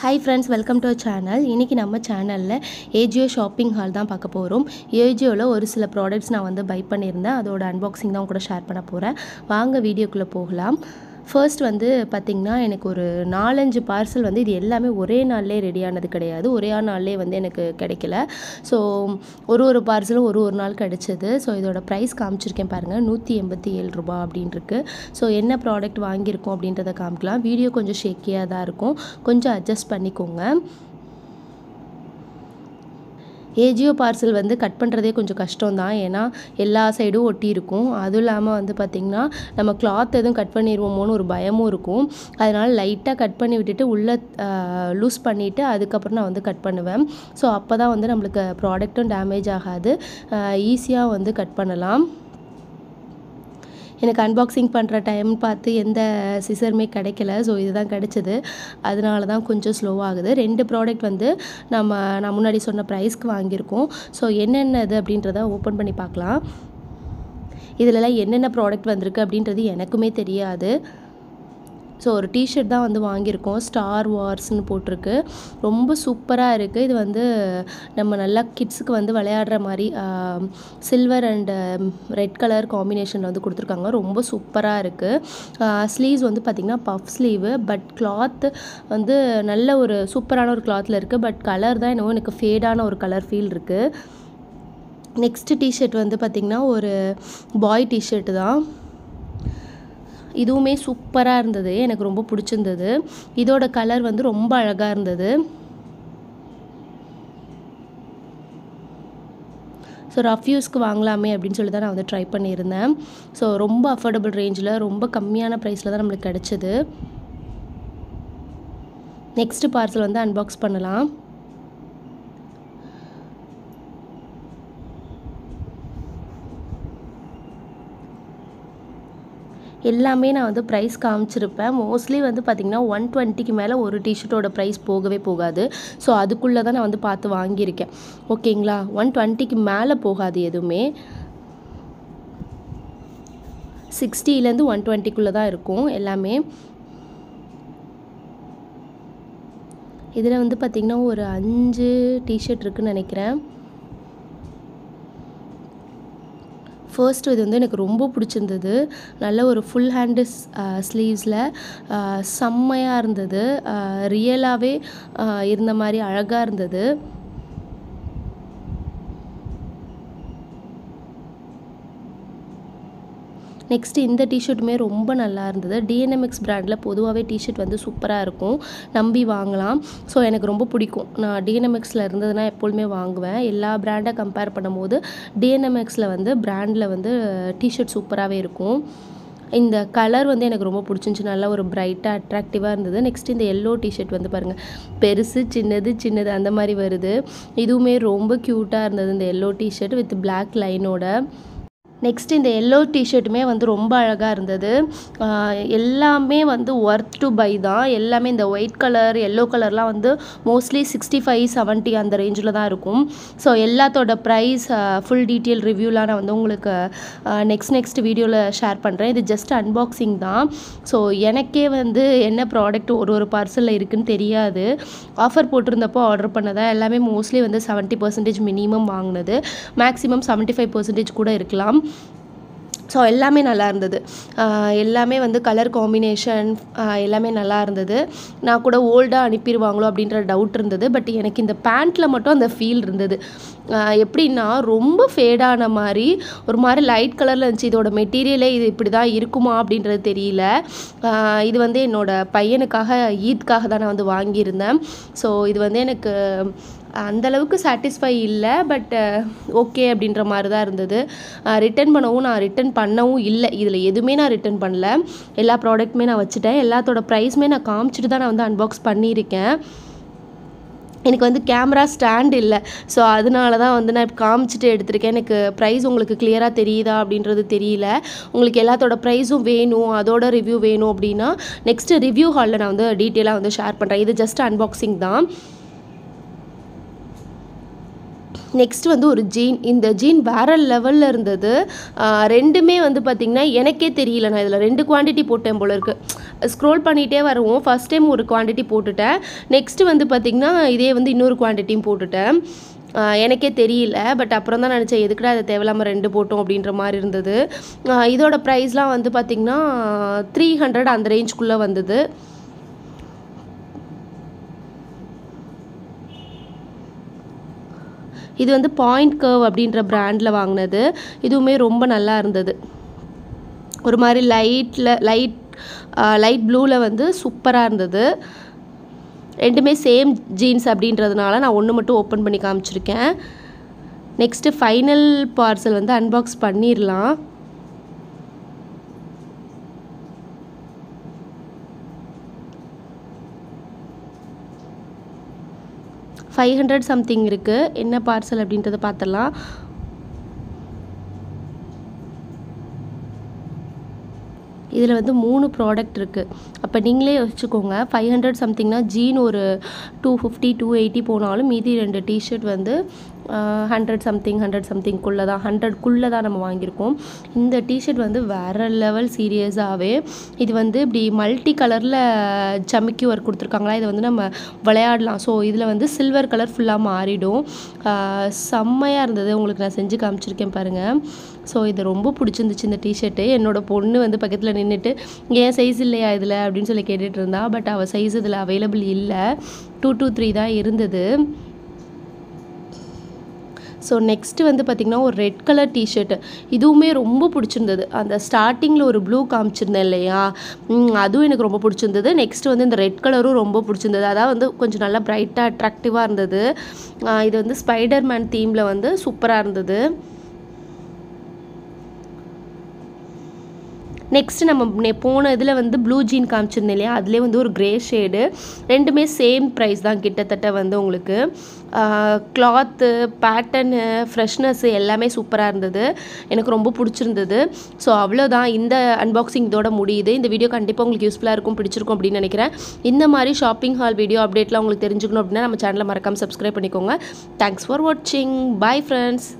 Hi friends, welcome to our channel. இன்னைக்கு நம்ம சேனல்ல ஏஜியோ ஷாப்பிங் ஹால் தான் பார்க்க போறோம். ஏஜியோல ஒரு சில ப்ராடக்ட்ஸ் நான் வந்து பை பண்ணியிருந்தேன். அதோட அன்பாக்சிங் தான் கூட ஷேர் பண்ண போறேன். வாங்க வீடியோக்குள்ள போகலாம். ஃபர்ஸ்ட் வந்து பார்த்தீங்கன்னா எனக்கு ஒரு 4-5 பார்சல் வந்து இது எல்லாமே ஒரே நாள்லே ரெடி ஆனது கிடையாது. ஒரே நாள்லே வந்து எனக்கு கிடைக்கல. ஸோ ஒரு பார்சலும் ஒரு நாள் கிடைச்சது. ஸோ இதோட ப்ரைஸ் காமிச்சிருக்கேன் பாருங்கள், ₹187 அப்படின்னு இருக்கு. ஸோ என்ன ப்ராடக்ட் வாங்கியிருக்கோம் அப்படின்றத காமிக்கலாம். வீடியோ கொஞ்சம் ஷேக்கியாக தான் இருக்கும், கொஞ்சம் அட்ஜஸ்ட் பண்ணிக்கோங்க. ஏஜியோ பார்சல் வந்து கட் பண்ணுறதே கொஞ்சம் கஷ்டம் தான். ஏன்னா எல்லா சைடும் ஒட்டி இருக்கும். அதுவும் இல்லாமல் வந்து பார்த்திங்கன்னா நம்ம கிளாத் எதுவும் கட் பண்ணிடுவோமோன்னு ஒரு பயமும் இருக்கும். அதனால் லைட்டாக கட் பண்ணி விட்டுட்டு உள்ளே லூஸ் பண்ணிவிட்டு அதுக்கப்புறம் நான் வந்து கட் பண்ணுவேன். ஸோ அப்போ தான் வந்து நம்மளுக்கு ப்ராடக்ட்டும் டேமேஜ் ஆகாது, ஈஸியாக வந்து கட் பண்ணலாம். எனக்கு அன்பாக்சிங் பண்ணுற டைம் பார்த்து எந்த சிசருமே கிடைக்கல. ஸோ இதுதான் கிடைச்சது. அதனால தான் கொஞ்சம் ஸ்லோவாகுது. 2 ப்ராடக்ட் வந்து நான் முன்னாடி சொன்ன ப்ரைஸ்க்கு வாங்கியிருக்கோம். ஸோ என்னென்னது அப்படின்றத ஓப்பன் பண்ணி பார்க்கலாம். இதிலலாம் என்னென்ன ப்ராடக்ட் வந்திருக்கு அப்படின்றது எனக்குமே தெரியாது. ஸோ ஒரு டிஷர்ட் தான் வந்து வாங்கியிருக்கோம். ஸ்டார் வார்ஸ்னு போட்டிருக்கு. ரொம்ப சூப்பராக இருக்குது. இது வந்து நம்ம நல்லா கிட்ஸுக்கு வந்து விளையாடுற மாதிரி சில்வர் அண்ட் ரெட் கலர் காம்பினேஷனில் வந்து கொடுத்துருக்காங்க. ரொம்ப சூப்பராக இருக்குது. ஸ்லீவ்ஸ் வந்து பார்த்திங்கன்னா பஃப் ஸ்லீவு, பட் கிளாத் வந்து நல்ல ஒரு சூப்பரான ஒரு கிளாத்தில் இருக்குது. பட் கலர் தான் என்னவோ எனக்கு ஃபேடான ஒரு கலர் ஃபீல் இருக்குது. நெக்ஸ்ட்டு டிஷர்ட் வந்து பார்த்திங்கன்னா ஒரு பாய் டிஷர்ட்டு தான். இதுவுமே சூப்பராக இருந்தது, எனக்கு ரொம்ப பிடிச்சிருந்தது. இதோட கலர் வந்து ரொம்ப அழகாக இருந்தது. ஸோ ரஃப் யூஸ்க்கு வாங்கலாமே அப்படின்னு சொல்லி தான் நான் வந்து ட்ரை பண்ணியிருந்தேன். ஸோ ரொம்ப அஃபோர்டபுள் ரேஞ்சில், ரொம்ப கம்மியான ப்ரைஸில் தான் நம்மளுக்கு கிடச்சிது. நெக்ஸ்ட்டு பார்சல் வந்து அன்பாக்ஸ் பண்ணலாம். எல்லாமே நான் வந்து ப்ரைஸ் காமிச்சிருப்பேன். மோஸ்ட்லி வந்து பார்த்திங்கன்னா 120க்கு மேலே ஒரு டிஷர்ட்டோட ப்ரைஸ் போகவே போகாது. ஸோ அதுக்குள்ளே தான் நான் வந்து பார்த்து வாங்கியிருக்கேன். ஓகேங்களா, 120க்கு மேலே போகாது எதுவுமே. 60லேருந்து 120க்குள்ளே தான் இருக்கும் எல்லாமே. இதில் வந்து பார்த்திங்கன்னா ஒரு 5 டிஷர்ட் இருக்குதுன்னு நினைக்கிறேன். ஃபர்ஸ்ட் இது வந்து எனக்கு ரொம்ப பிடிச்சிருந்தது. நல்ல ஒரு ஃபுல் ஹேண்டு ஸ்லீவ்ஸில் செம்மையாக இருந்தது. ரியலாகவே இருந்த மாதிரி அழகாக இருந்தது. நெக்ஸ்ட்டு இந்த டிஷர்ட்டுமே ரொம்ப நல்லா இருந்தது. டிஎன்எம்எக்ஸ் பிராண்டில் பொதுவாகவே டிஷர்ட் வந்து சூப்பராக இருக்கும், நம்பி வாங்கலாம். ஸோ எனக்கு ரொம்ப பிடிக்கும். நான் டிஎன்எம்எக்ஸில் இருந்ததுன்னா எப்பொழுதுமே வாங்குவேன். எல்லா பிராண்டை கம்பேர் பண்ணும்போது டிஎன்எம்எக்ஸில் வந்து பிராண்டில் வந்து டிஷர்ட் சூப்பராகவே இருக்கும். இந்த கலர் வந்து எனக்கு ரொம்ப பிடிச்சிருந்துச்சி. நல்லா ஒரு பிரைட்டாக அட்ராக்டிவாக இருந்தது. நெக்ஸ்ட் இந்த எல்லோ டிஷர்ட் வந்து பாருங்கள், பெருசு சின்னது அந்த மாதிரி வருது. இதுவுமே ரொம்ப க்யூட்டாக இருந்தது இந்த எல்லோ டிஷர்ட் வித் பிளாக் லைனோட. நெக்ஸ்ட் இந்த எல்லோ டிஷர்ட்டுமே வந்து ரொம்ப அழகாக இருந்தது. எல்லாமே வந்து ஒர்த் டு பை தான். எல்லாமே இந்த ஒயிட் கலர் எல்லோ கலர்லாம் வந்து மோஸ்ட்லி 65-70 அந்த ரேஞ்சில் தான் இருக்கும். ஸோ எல்லாத்தோட ப்ரைஸ் ஃபுல் டீட்டெயில் ரிவ்யூலாம் நான் வந்து உங்களுக்கு நெக்ஸ்ட் வீடியோவில் ஷேர் பண்ணுறேன். இது ஜஸ்ட் அன்பாக்சிங் தான். ஸோ எனக்கே வந்து என்ன ப்ராடக்ட் ஒரு பார்சலில் இருக்குதுன்னு தெரியாது. ஆஃபர் போட்டிருந்தப்போ ஆர்டர் பண்ணதான். எல்லாமே மோஸ்ட்லி வந்து 70% மினிமம் வாங்கினது, மேக்ஸிமம் 75% கூட இருக்கலாம். ஸோ எல்லாமே நல்லா இருந்தது. எல்லாமே வந்து கலர் காம்பினேஷன் எல்லாமே நல்லா இருந்தது. நான் கூட ஓல்டாக அனுப்பிடுவாங்களோ அப்படின்ற டவுட் இருந்தது. பட் எனக்கு இந்த பேண்ட்டில் மட்டும் அந்த ஃபீல் இருந்தது. எப்படின்னா ரொம்ப ஃபேடான மாதிரி ஒரு மாதிரி லைட் கலரில் இருந்துச்சு. இதோட மெட்டீரியலே இது இப்படி தான் இருக்குமா அப்படின்றது தெரியல. இது வந்து என்னோடய பையனுக்காக ஈத்காக தான் நான் வந்து வாங்கியிருந்தேன். ஸோ இது வந்து எனக்கு அந்தளவுக்கு சாட்டிஸ்ஃபை இல்லை, பட் ஓகே அப்படின்ற மாதிரி தான் இருந்தது. ரிட்டன் பண்ணவும் இல்லை. இதில் எதுவுமே நான் ரிட்டன் பண்ணல. எல்லா ப்ராடக்ட்டுமே நான் வச்சுட்டேன். எல்லாத்தோட ப்ரைஸுமே நான் காமிச்சிட்டு தான் நான் வந்து அன்பாக்ஸ் பண்ணியிருக்கேன். எனக்கு வந்து கேமரா ஸ்டாண்ட் இல்லை. ஸோ அதனால தான் வந்து நான் இப்போ காமிச்சிட்டு எடுத்திருக்கேன். எனக்கு ப்ரைஸ் உங்களுக்கு கிளியராக தெரியுதா அப்படின்றது தெரியல. உங்களுக்கு எல்லாத்தோட ப்ரைஸும் வேணும், அதோட ரிவ்யூ வேணும் அப்படின்னா நெக்ஸ்ட்டு ரிவ்யூ ஹாலில் நான் வந்து டீட்டெயிலாக வந்து ஷேர் பண்ணுறேன். இது ஜஸ்ட் அன்பாக்சிங் தான். நெக்ஸ்ட் வந்து ஒரு ஜீன். இந்த ஜீன் வேறு லெவலில் இருந்தது. ரெண்டுமே வந்து பார்த்திங்கன்னா எனக்கே தெரியல, நான் இதில் 2 குவான்டிட்டி போட்டேன் போல இருக்குது. ஸ்க்ரோல் பண்ணிகிட்டே வருவோம். ஃபஸ்ட் டைம் ஒரு குவான்டிட்டி போட்டுட்டேன். நெக்ஸ்ட்டு வந்து பார்த்திங்கன்னா இதே வந்து இன்னொரு குவான்டிட்டியும் போட்டுட்டேன். எனக்கே தெரியல. பட் அப்புறம் தான் நினச்சேன் எதுக்குடா அதை தேவையில்லாமல் 2 போட்டோம் அப்படின்ற மாதிரி இருந்தது. இதோட ப்ரைஸ்லாம் வந்து பார்த்திங்கன்னா 300 அந்த ரேஞ்சுக்குள்ளே வந்தது. இது வந்து பாயிண்ட் கர்வ் அப்படின்ற பிராண்டில் வாங்கினது. இதுவுமே ரொம்ப நல்லா இருந்தது. ஒரு மாதிரி லைட் ப்ளூவில் வந்து சூப்பராக இருந்தது. ரெண்டுமே சேம் ஜீன்ஸ் அப்படின்றதுனால நான் ஒன்று மட்டும் ஓப்பன் பண்ணி காமிச்சிருக்கேன். நெக்ஸ்ட்டு ஃபைனல் பார்சல் வந்து அன்பாக்ஸ் பண்ணிடலாம். $500 சம்திங் இருக்குது. என்ன பார்சல் அப்படின்றத பார்த்துடலாம். இதில் வந்து 3 ப்ராடக்ட் இருக்குது. அப்போ நீங்களே யோசிச்சுக்கோங்க, 500 சம்திங்னா ஜீன் ஒரு 250 280 போனாலும் மீதி 2 டிஷர்ட் வந்து 100 சம்திங்குள்ளே தான் 100க்குள்ளே தான் நம்ம வாங்கியிருக்கோம். இந்த டிஷர்ட் வந்து வேறு லெவல் சீரியஸாகவே. இது வந்து இப்படி மல்டி கலரில் ஜமிக்கி ஒர்க் கொடுத்துருக்காங்களா, இதை வந்து நம்ம விளையாடலாம். ஸோ இதில் வந்து சில்வர் கலர் ஃபுல்லாக மாறிடும். செம்மையாக இருந்தது. உங்களுக்கு நான் செஞ்சு காமிச்சிருக்கேன் பாருங்கள். ஸோ இது ரொம்ப பிடிச்சிருந்துச்சு இந்த டிஷர்ட்டு. என்னோடய பொண்ணு வந்து பக்கத்தில் நின்றுட்டு ஏன் சைஸ் இல்லையா இதில் அப்படின்னு சொல்லி கேட்டுட்டு இருந்தா. பட் அவள் சைஸ் இதில் அவைலபிள் இல்லை. 2 to 3 தான் இருந்தது. ஸோ நெக்ஸ்ட்டு வந்து பார்த்திங்கன்னா ஒரு ரெட் கலர் டிஷர்ட்டு. இதுவுமே ரொம்ப பிடிச்சிருந்தது. அந்த ஸ்டார்டிங்கில் ஒரு ப்ளூ காமிச்சிருந்தேன் இல்லையா, அதுவும் எனக்கு ரொம்ப பிடிச்சிருந்தது. நெக்ஸ்ட்டு வந்து இந்த ரெட் கலரும் ரொம்ப பிடிச்சிருந்தது. அதாவது வந்து கொஞ்சம் நல்லா ப்ரைட்டாக அட்ராக்டிவாக இருந்தது. இது வந்து ஸ்பைடர்மேன் தீமில் வந்து சூப்பராக இருந்தது. நெக்ஸ்ட்டு நம்ம போன இதில் வந்து ப்ளூ ஜீன் காமிச்சிருந்தேன் இல்லையா, அதிலே வந்து ஒரு க்ரே ஷேடு. ரெண்டுமே சேம் ப்ரைஸ் தான் கிட்டத்தட்ட வந்து உங்களுக்கு. கிளாத்து, பேட்டர்னு, ஃப்ரெஷ்னஸ்ஸு எல்லாமே சூப்பராக இருந்தது. எனக்கு ரொம்ப பிடிச்சிருந்தது. ஸோ அவ்வளோதான், இந்த அன்பாக்சிங் இதோட முடியுது. இந்த வீடியோ கண்டிப்பாக உங்களுக்கு யூஸ்ஃபுல்லாக இருக்கும், பிடிச்சிருக்கும் அப்படின்னு நினைக்கிறேன். இந்த மாதிரி ஷாப்பிங் ஹால் வீடியோ அப்டேட்லாம் உங்களுக்கு தெரிஞ்சுக்கணும் அப்படின்னா நம்ம சேனலை மறக்காமல் சப்ஸ்கிரைப் பண்ணிக்கோங்க. தேங்க்ஸ் ஃபார் வாட்சிங். Bye friends.